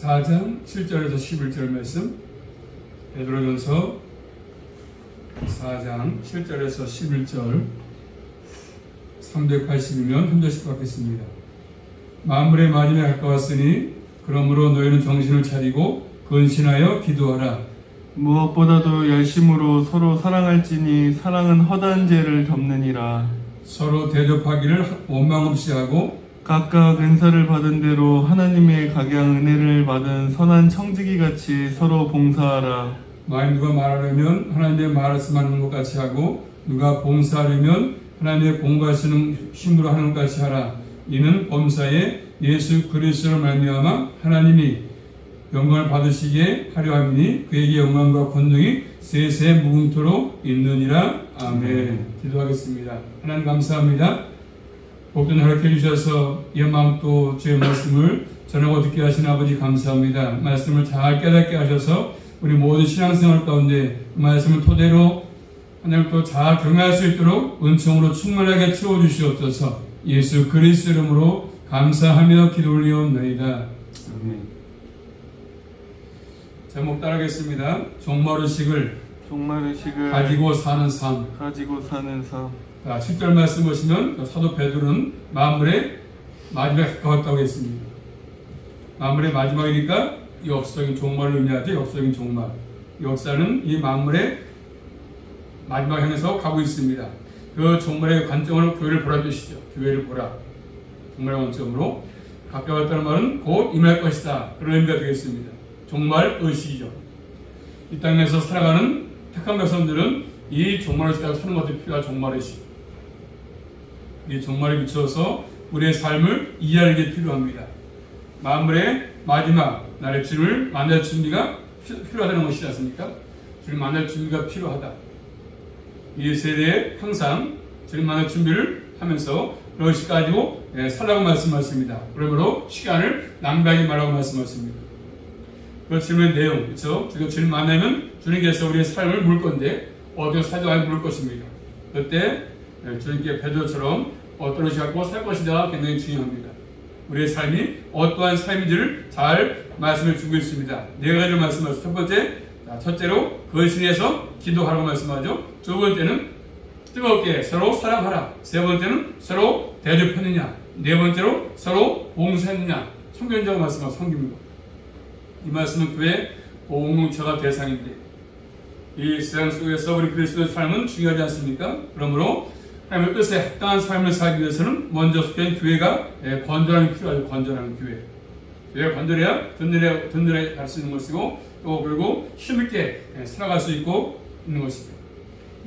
4장 7절에서 11절 말씀, 베드로전서 4장 7절에서 11절 382면 한 절씩 받겠습니다. 만물의 마지막에 가까웠으니 그러므로 너희는 정신을 차리고 근신하여 기도하라. 무엇보다도 열심으로 서로 사랑할지니 사랑은 허다한 죄를 덮느니라. 서로 대접하기를 원망 없이 하고 각각 은사를 받은 대로 하나님의 각양 은혜를 받은 선한 청지기 같이 서로 봉사하라. 만일 누가 말하려면 하나님의 말씀 하는 것 같이 하고 누가 봉사하려면 하나님의 공부하시는 힘으로 하는 것 같이 하라. 이는 범사에 예수 그리스도로 말미암아 하나님이 영광을 받으시기에 하려 함이니 그에게 영광과 권능이 세세 무궁토록 있느니라. 아멘. 기도하겠습니다. 하나님 감사합니다. 복된 허락해 주셔서 이 마음 또 주의 말씀을 전하고 듣게 하신 아버지 감사합니다. 말씀을 잘 깨닫게 하셔서 우리 모든 신앙생활 가운데 말씀을 토대로 하나님 또 잘 경외할 수 있도록 은총으로 충만하게 채워주시옵소서. 예수 그리스도 이름으로 감사하며 기도 올리옵나이다. 아멘. 제목 따르겠습니다. 종말의식을 가지고 사는 삶. 자, 10절 말씀 보시면 사도 베드로는 만물의 마지막에 가까웠다고 했습니다. 만물의 마지막이니까 역사적인 종말을 의미하죠. 역사적인 종말. 역사는 이 만물의 마지막 향해서 가고 있습니다. 그 종말의 관점으로 교회를 보라 뜻이죠. 교회를 보라. 종말의 관점으로 가까웠다는 말은 곧 임할 것이다. 그런 의미가 되겠습니다. 종말 의식이죠. 이 땅에서 살아가는 택한 백성들은 이 종말 의식을 사는 것도 필요한 종말 의식. 이 종말에 비추어서 우리의 삶을 이해하는 게 필요합니다. 만물의 마지막 날의 주를 만날 준비가 필요하다는 것이지 않습니까? 주를 만날 준비가 필요하다. 이 세대에 항상 주를 만날 준비를 하면서 그것이 가지고 살라고 말씀하십니다. 그러므로 시간을 낭비하지 말라고 말씀하십니다. 그 질문의 내용, 그렇죠? 주를 만나면 주님께서 우리의 삶을 물 건데 어떻게 살아야 물 것입니다. 그때 주님께 베드로처럼 어떤 것이 갖고 살 것이다 굉장히 중요합니다. 우리의 삶이 어떠한 삶인지를 잘 말씀해 주고 있습니다. 네 가지를 말씀하죠. 첫 번째, 첫째로 근신해서 기도하라고 말씀하죠. 두 번째는 뜨겁게 서로 사랑하라. 세 번째는 서로 대접하느냐. 네 번째로 서로 봉사했느냐. 성경자가 말씀하고 섬깁니다. 이 말씀은 교회 공동체가 대상인데 이 세상 속에서 우리 그리스도의 삶은 중요하지 않습니까? 그러므로 하나님의 뜻에 합당한 삶을 살기 위해서는 먼저 속된 교회가 건전함이 필요하죠. 건전한 교회. 교회가 건전해야 든든하게 갈 수 있는 것이고 또 그리고 힘있게 살아갈 수 있고 있는 것입니다.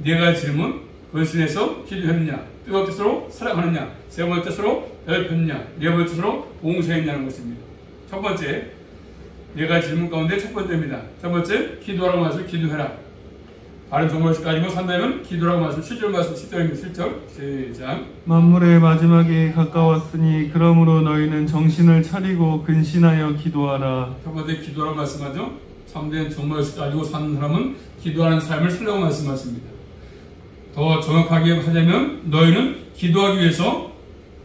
네 가지 질문. 근신해서 기도했느냐. 뜨겁게 서로 사랑하느냐. 세 번째 서로 대접했느냐. 네 번째 서로 봉사했느냐는 것입니다. 첫 번째, 네 가지 질문 가운데 첫 번째입니다. 첫 번째, 기도하라고 말씀, 기도해라. 바른 종말식 가지고 산다면 기도라고 말씀, 7절 말씀, 10절입니다. 7절 시작. 만물의 마지막에 가까웠으니 그러므로 너희는 정신을 차리고 근신하여 기도하라. 첫 번째 기도라고 말씀하죠. 참된 종말식 가지고 사는 사람은 기도하는 삶을 살라고 말씀하십니다. 더 정확하게 하자면 너희는 기도하기 위해서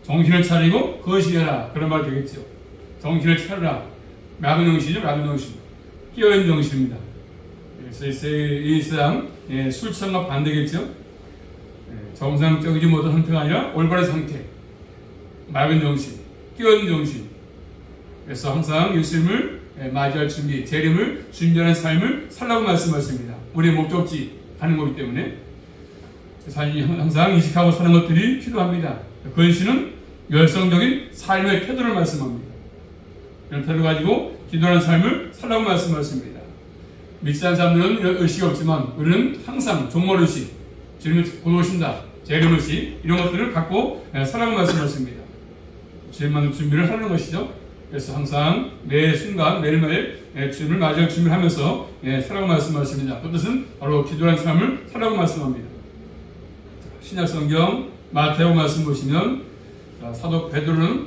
정신을 차리고 근신해라. 그런 말 되겠죠. 정신을 차려라. 맑은 정신이죠. 맑은 정신. 깨어있는 정신입니다. 그래서 이 세상 술 취함과 반대겠죠. 정상적이지 못한 상태가 아니라 올바른 상태, 맑은 정신, 깨어있는 정신. 그래서 항상 예수님을 맞이할 준비, 재림을 준비하는 삶을 살라고 말씀하십니다. 우리의 목적지 가는 거기 때문에 항상 인식하고 사는 것들이 필요합니다. 근신은 열성적인 삶의 태도를 말씀합니다. 이런 태도 가지고 기도하는 삶을 살라고 말씀하십니다. 믿지 않는 사람들은 의식이 없지만 우리는 항상 종말의식, 주님이 곧 오신다, 재림의식 이런 것들을 갖고 살라고 말씀하십니다. 주님만의 준비를 하는 것이죠. 그래서 항상 매 순간 매일매일 주님을 맞이할 준비를 하면서 살라고 말씀하십니다. 그 뜻은 바로 기도하는 삶을 살라고 말씀합니다. 신약성경 마태복음 말씀 보시면 사도 베드로는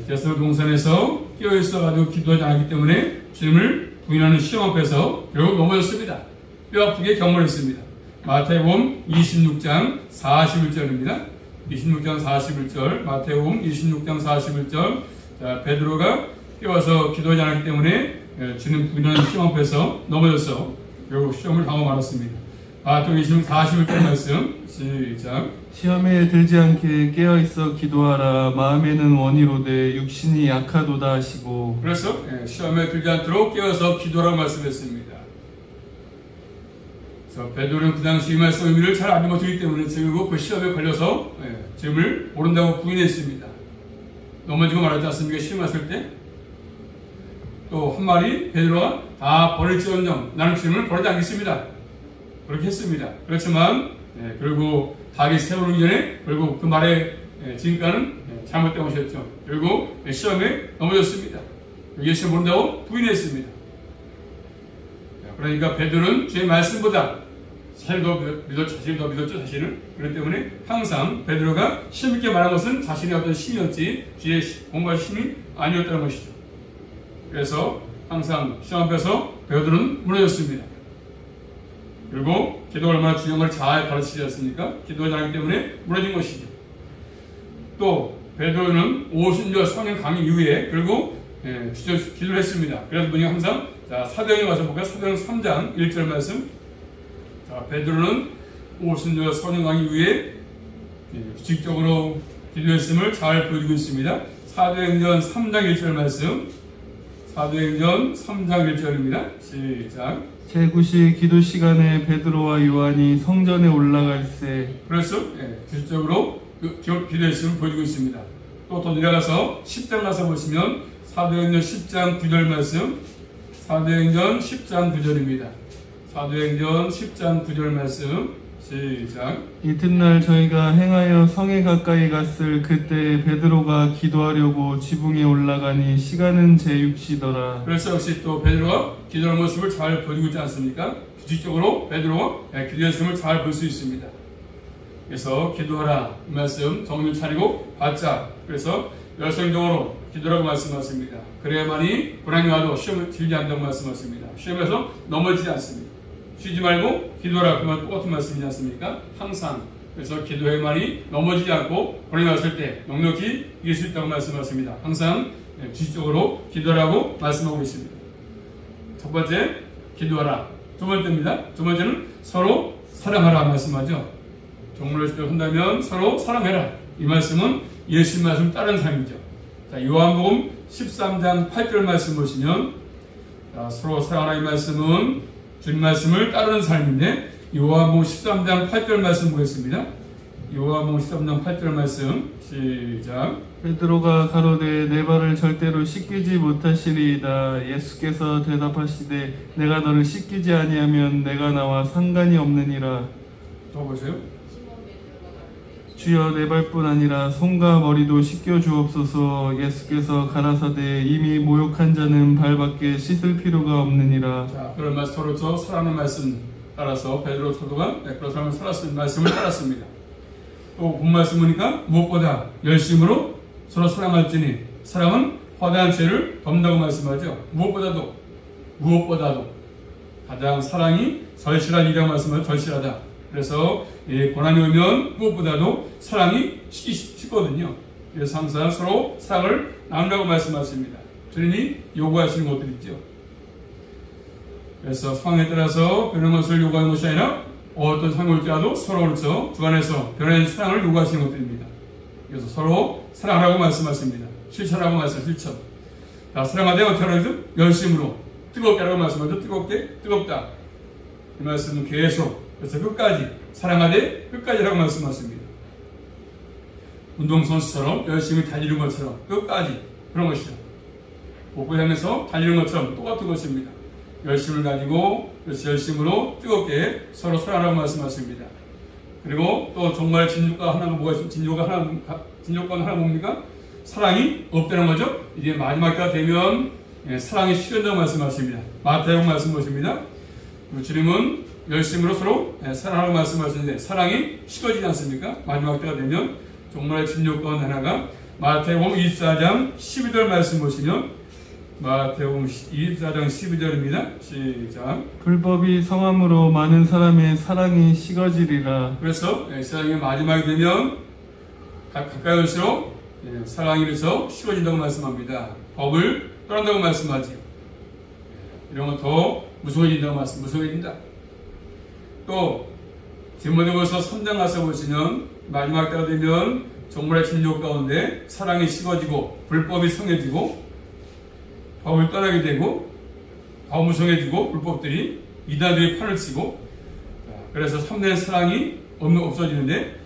게스로 동산에서 끼어있어가지고 기도하지 않았기 때문에 주님을 부인하는 시험 앞에서 결국 넘어졌습니다. 뼈 아프게 경험했습니다. 마태복음 26장 41절입니다. 26장 41절 마태복음 26장 41절. 자, 베드로가 깨워서 기도하지 않았기 때문에 주는 부인하는 시험 앞에서 넘어져서 결국 시험을 당하고 말았습니다. 마태복음 41절 말씀 시작. 시험에 들지 않게 깨어있어 기도하라. 마음에는 원이로되 육신이 약하도다 하시고. 그래서 시험에 들지 않도록 깨어서 기도하라고 말씀했습니다. 그래서 베드로는 그 당시 이 말씀 의미를 잘 알지 못하기 때문에 결국 그 시험에 걸려서 점을 모른다고 부인했습니다. 넘어지고 말하지 않습니까? 시험 왔을 때 또 한마디 베드로가 다 버릴지언정 나는 주님을 버리지 않겠습니다. 그렇게 했습니다. 그렇지만 결국 닭이 세우기 전에 결국 그 말의 진가는 잘못된 것이었죠. 결국 시험에 넘어졌습니다. 예수 모른다고 부인했습니다. 그러니까 베드로는 주의 말씀보다 자신을 더 믿었죠. 자신을. 그렇기 때문에 항상 베드로가 힘있게 말한 것은 자신의 어떤 힘이었지 주의 공부할 힘이 아니었다는 것이죠. 그래서 항상 시험 앞에서 베드로는 무너졌습니다. 그리고 기도가 얼마나 중요한 걸 잘 가르치지 않습니까? 기도하지 않기 때문에 무너진 것이죠. 또 베드로는 오순절 성령 강의 이후에 결국 기도를 했습니다. 그래서 우리가 항상 사도행전에 가서 볼까요? 사도행전 3장 1절 말씀. 베드로는 오순절 성령 강의 이후에 규칙적으로 기도했음을 잘 보여주고 있습니다. 사도행전 3장 1절 말씀. 사도행전 3장 1절입니다. 시작. 제9시 기도 시간에 베드로와 요한이 성전에 올라갈새. 그래서 규칙적으로 기도했음을 보여주고 있습니다. 또 더 내려가서 10장 가서 보시면 사도행전 10장 9절 말씀. 사도행전 10장 9절입니다. 사도행전 10장 9절 말씀. 시작. 이튿날 저희가 행하여 성에 가까이 갔을 그때 베드로가 기도하려고 지붕에 올라가니 시간은 제6시더라. 그래서 역시 또 베드로가 기도하는 모습을 잘 보여주고 있지 않습니까? 규칙적으로 베드로가 기도했음을 잘 볼 수 있습니다. 그래서 기도하라 이 말씀 정신 차리고 받자. 그래서 열성적으로 기도라고 말씀하십니다. 그래야만이 불안이 와도 시험을 들지 않는다고 말씀하십니다. 시험에서 넘어지지 않습니다. 쉬지 말고 기도하라. 그만 똑같은 말씀이지 않습니까? 항상. 그래서 기도해만이 넘어지지 않고 불안이 왔을 때 넉넉히 이길 수 있다고 말씀하십니다. 항상 지식적으로 기도하라고 말씀하고 있습니다. 첫 번째 기도하라. 두 번째입니다. 두 번째는 서로 사랑하라 말씀하죠. 정말로 한다면 서로 사랑해라. 이 말씀은 예수님 말씀 따른 삶이죠. 자, 요한복음 13장 8절 말씀 보시면 서로 사랑하라 이 말씀은 주님 말씀을 따르는 삶인데 요한복음 13장 8절 말씀 보겠습니다. 요한복음 13장 8절 말씀 시작. 베드로가 가로되 내 발을 절대로 씻기지 못하시리이다. 예수께서 대답하시되 내가 너를 씻기지 아니하면 내가 나와 상관이 없느니라. 또 보세요. 주여 내 발뿐 아니라 손과 머리도 씻겨 주옵소서. 예수께서 가라사대 이미 모욕한 자는 발밖에 씻을 필요가 없느니라. 자, 그런 말씀 서로 사랑하는 말씀 따라서 베드로 사도가 그런 사람을 살았습니다. 말씀을 따랐습니다. 또 본 말씀 보니까 무엇보다 열심으로 서로 사랑할지니 사랑은 화대한 죄를 덮는다고 말씀하죠. 무엇보다도 가장 사랑이 절실한 일이라고 말씀하죠. 절실하다. 그래서 고난이 오면 무엇보다도 사랑이 쉽거든요. 그래서 항상 서로 사랑을 나눈다고 말씀하십니다. 주님이 요구하시는 것들 있죠. 그래서 상황에 따라서 변한 것을 요구하는 것이 아니라 어떤 상황이 올지라도 서로로서 주관해서 변화된 사랑을 요구하시는 것들입니다. 그래서 서로 사랑하라고 말씀하십니다. 실천하라고 말씀하십니다. 실천. 자, 사랑하되 어떻게 하라고 열심으로 뜨겁게 하라고 말씀하죠. 뜨겁다. 이 말씀은 계속 그래서 끝까지 사랑하되 끝까지 라고 말씀하십니다. 운동선수처럼 열심히 달리는 것처럼 끝까지 그런 것이죠. 목표 향해서 달리는 것처럼 똑같은 것입니다. 열심을 가지고 그래서 열심으로 뜨겁게 서로 사랑하라고 말씀하십니다. 그리고 또 정말 진료가 하나가 뭐가 있습니까? 진료가 하나 뭡니까? 사랑이 없다는 거죠. 이제 마지막 때가 되면 사랑이 식은다고 말씀하십니다. 마태복음 말씀 보십니다. 주님은 열심으로 서로 사랑하라고 말씀하시는데 사랑이 식어지지 않습니까? 마지막 때가 되면 정말 진료권 하나가 마태복음 24장 12절 말씀 보시면 마태복음 24장 12절입니다. 시작. 불법이 성함으로 많은 사람의 사랑이 식어지리라. 그래서 사랑이 마지막이 되면 가까이 올수록 사랑이 돼서 식어진다고 말씀합니다. 법을 떠난다고 말씀하지요. 이런 건 더 무서워진다고 무서워진다. 또 디모데후서 3장 가서 보시면 마지막 때가 되면 정말의 진욕 가운데 사랑이 식어지고 불법이 성해지고 법을 떠나게 되고 더 무성해지고 불법들이 이단들이 판을 치고 그래서 참된 사랑이 없어지는데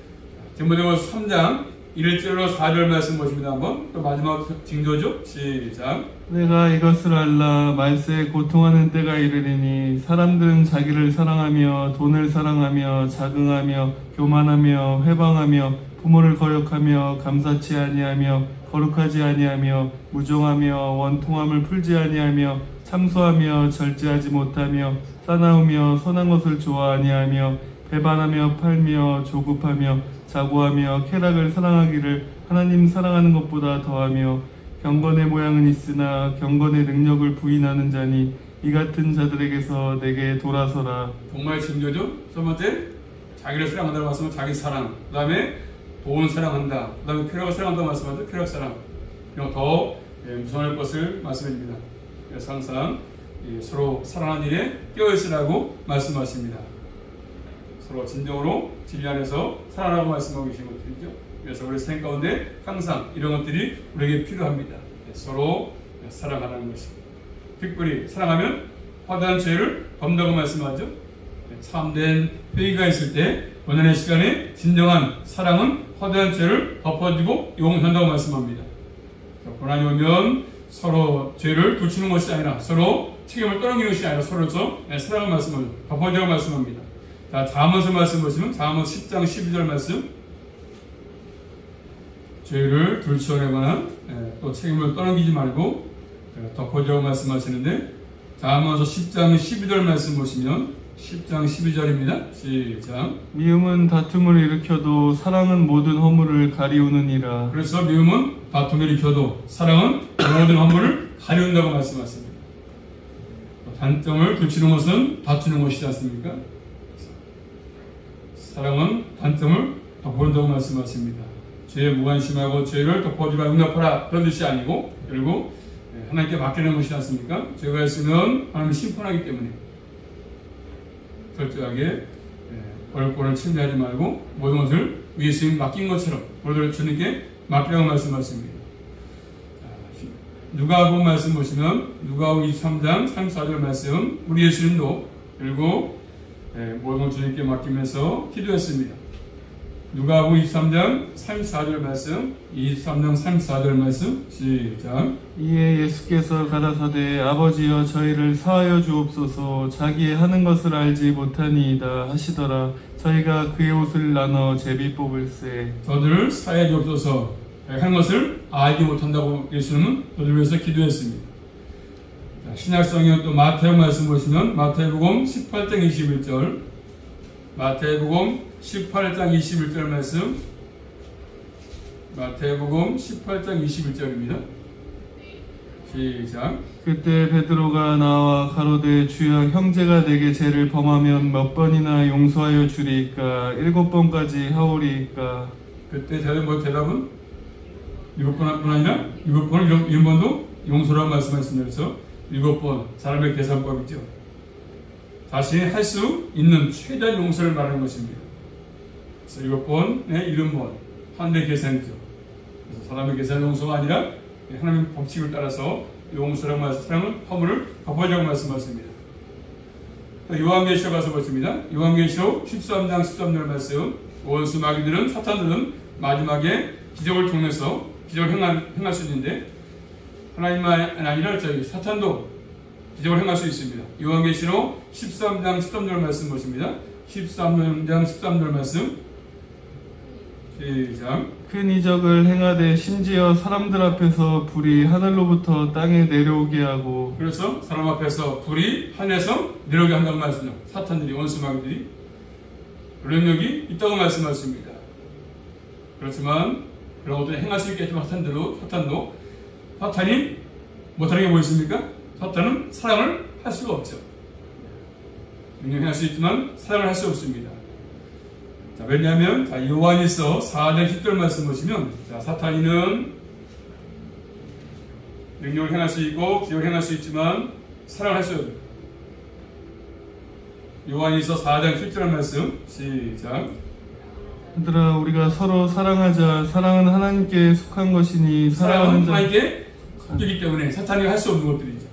디모데후서 3장 1절로 4절 말씀 보십니다. 한번 또 마지막 징조죠. 시작. 내가 이것을 알라 말세에 고통하는 때가 이르리니 사람들은 자기를 사랑하며 돈을 사랑하며 자긍하며 교만하며 회방하며 부모를 거역하며 감사치 아니하며 거룩하지 아니하며 무정하며 원통함을 풀지 아니하며 참소하며 절제하지 못하며 싸나우며 선한 것을 좋아 아니하며 배반하며 팔며 조급하며 자고하며 쾌락을 사랑하기를 하나님 사랑하는 것보다 더하며 경건의 모양은 있으나 경건의 능력을 부인하는 자니 이 같은 자들에게서 내게 돌아서라. 정말 징조죠. 첫 번째 자기를 사랑한다고 말씀은 자기 사랑, 그 다음에 돈 사랑한다, 그 다음에 쾌락을 사랑한다고 말씀하죠. 쾌락 사랑. 이런 더 무서워할 것을 말씀해줍니다. 그래서 항상 서로 사랑하는 일에 깨어있으라고 말씀하십니다. 서로 진정으로 진리 안에서 살아라고 말씀하고 계신 것들이죠. 그래서 우리 생각 가운데 항상 이런 것들이 우리에게 필요합니다. 서로 사랑하라는 것입니다. 특별히 사랑하면 화다한 죄를 덮는다고 말씀하죠. 참된 회의가 있을 때 고난의 시간에 진정한 사랑은 화다한 죄를 덮어주고 용서한다고 말씀합니다. 고난이 오면 서로 죄를 붙이는 것이 아니라 서로 책임을 떠넘기는 것이 아니라 서로서 사랑을 말씀하죠. 덮어주라고 말씀합니다. 자, 잠언서 말씀 보시면 잠언서 10장 12절 말씀. 죄를 둘러내거나 또 책임을 떠넘기지 말고 덮어주라고 말씀하시는데 잠언서 10장 12절 말씀 보시면 10장 12절입니다. 시작. 미움은 다툼을 일으켜도 사랑은 모든 허물을 가리우느니라. 그래서 미움은 다툼을 일으켜도 사랑은 모든 허물을 가리운다고 말씀하십니다. 단점을 붙이는 것은 다투는 것이지 않습니까? 사랑은 단점을 덮어준다고 말씀하십니다. 죄에 무관심하고 죄를 덮어주라 용납하라 그런 뜻이 아니고 결국 하나님께 맡기는 것이지 않습니까? 죄가 있으면 하나님이 심판하기 때문에 철저하게 벌권을 침해하지 말고 모든 것을 예수님 맡긴 것처럼 모두를 주님께 맡기라고 말씀하십니다. 누가복음 말씀 보시면 누가복음 23장 34절 말씀 우리 예수님도 결국 모든 걸 주님께 맡기면서 기도했습니다. 누가복음 23장 34절 말씀 23장 34절 말씀 시작. 이에 예수께서 가라사대 아버지여 저희를 사하여 주옵소서 자기의 하는 것을 알지 못하니이다 하시더라. 저희가 그의 옷을 나눠 제비 뽑을세. 저들을 사하여 주옵소서 하는 것을 알지 못한다고 예수님은 저들을 위해서 기도했습니다. 신약성경 또 마태복음 말씀 보시면 마태복음 18장 21절 마태복음 18장 21절 말씀 마태복음 18장 21절입니다. 시작. 그때 베드로가 나와 가로되 주여 형제가 내게 죄를 범하면 몇 번이나 용서하여 주리이까 7번까지 하오리이까. 그때 대답은 7번뿐 아니라 7번을 1번도 용서라고 말씀하셨습니다. 그래서 7번 사람의 계산법이죠. 자신이 할 수 있는 최대한 용서를 말하는 것입니다. 그래서 7번에 70번 하늘의 계산이죠. 그래서 사람의 계산 용서가 아니라 하나님의 법칙을 따라서 용서라고 말씀하는 허물을 덮어주라고 말씀하십니다. 요한계시록 가서 보십니다. 요한계시록 13장 13절 말씀 원수 마귀들은 사탄들은 마지막에 기적을 통해서 기적을 행할 수 있는데 하나님만 아니라 저희 사탄도 기적을 행할 수 있습니다. 요한계시록 13장 13절 말씀 보십니다. 13장 13절 말씀 시작. 큰 이적을 행하되 심지어 사람들 앞에서 불이 하늘로부터 땅에 내려오게 하고. 그래서 사람 앞에서 불이 하늘에서 내려오게 한다고 말씀하죠. 사탄들이 원수마귀들이 그런 능력이 있다고 말씀하십니다. 그렇지만 그런 것들을 행할 수 있겠지만 사탄이 못하는 게 뭐 있습니까? 사탄은 사랑을 할 수가 없죠. 능력을 할 수 있지만 사랑을 할 수 없습니다. 자, 왜냐하면 요한일서 4장 10절 말씀 보시면 사탄이는 능력을 행할 수 있고 기적을 행할 수 있지만 사랑을 할 수 없어요. 요한일서 4장 7절 말씀 시작. 얘들아 우리가 서로 사랑하자. 사랑은 하나님께 속한 것이니 사랑은 사랑하는 자 하나님께 속이기 때문에 사탄이 할 수 없는 것들이죠.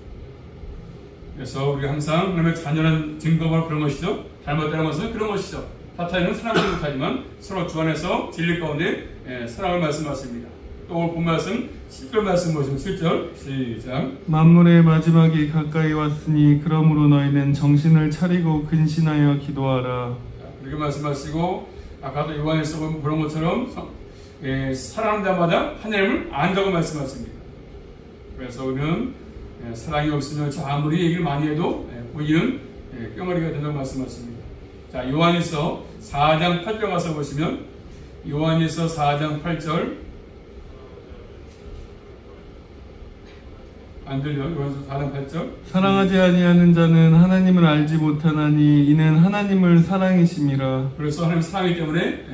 그래서 우리가 항상 하나님의 자녀라는 증거가 그런 것이죠. 잘못되는 것은 그런 것이죠. 사탄은 사랑하지 못하지만 서로 주 안에서 진리 가운데 사랑을 말씀하십니다. 또 본 말씀 10절 말씀 보시면 7절 시작. 만물의 마지막이 가까이 왔으니 그러므로 너희는 정신을 차리고 근신하여 기도하라. 그렇게 말씀하시고 아까도 요한에서 보면 그런 것처럼 사랑하는 자마다 하나님을 안다고 말씀하십니다. 그래서 우리는 사랑이 없으면 아무리 얘기를 많이 해도 우리는 뿅아리가 된다고 말씀하십니다. 자, 요한일서 4장 8절 가서 보시면 요한일서 4장 8절 안 들려? 요한일서 4장 8절 사랑하지 아니하는 자는 하나님을 알지 못하나니 이는 하나님을 사랑이심이라. 그래서 하나님 사랑이기 때문에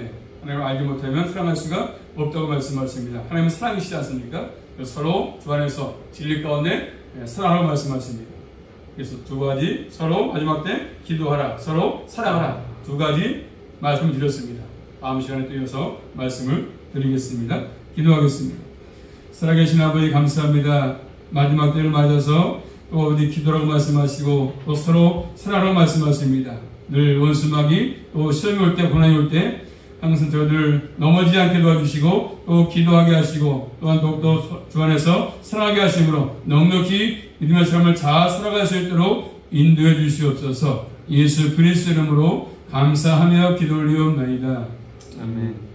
하나님을 알지 못하면 사랑할 수가 없다고 말씀하십니다. 하나님은 사랑이시지 않습니까? 서로 주 안에서 진리 가운데 사랑하라고 말씀하십니다. 그래서 두 가지 서로 마지막 때 기도하라, 서로 사랑하라 두 가지 말씀을 드렸습니다. 다음 시간에 또 이어서 말씀을 드리겠습니다. 기도하겠습니다. 살아계신 아버지 감사합니다. 마지막 때를 맞아서 또 아버지 기도라고 말씀하시고 또 서로 사랑하라고 말씀하십니다. 늘 원수막이 또 시험이 올 때 고난이 올 때 항상 저희들 넘어지지 않게 도와주시고 또 기도하게 하시고 또한 더욱더 주 안에서 사랑하게 하심으로 넉넉히 믿음의 삶을 잘 살아갈 수 있도록 인도해 주시옵소서. 예수 그리스도 이름으로 감사하며 기도 올리옵나이다. 아멘.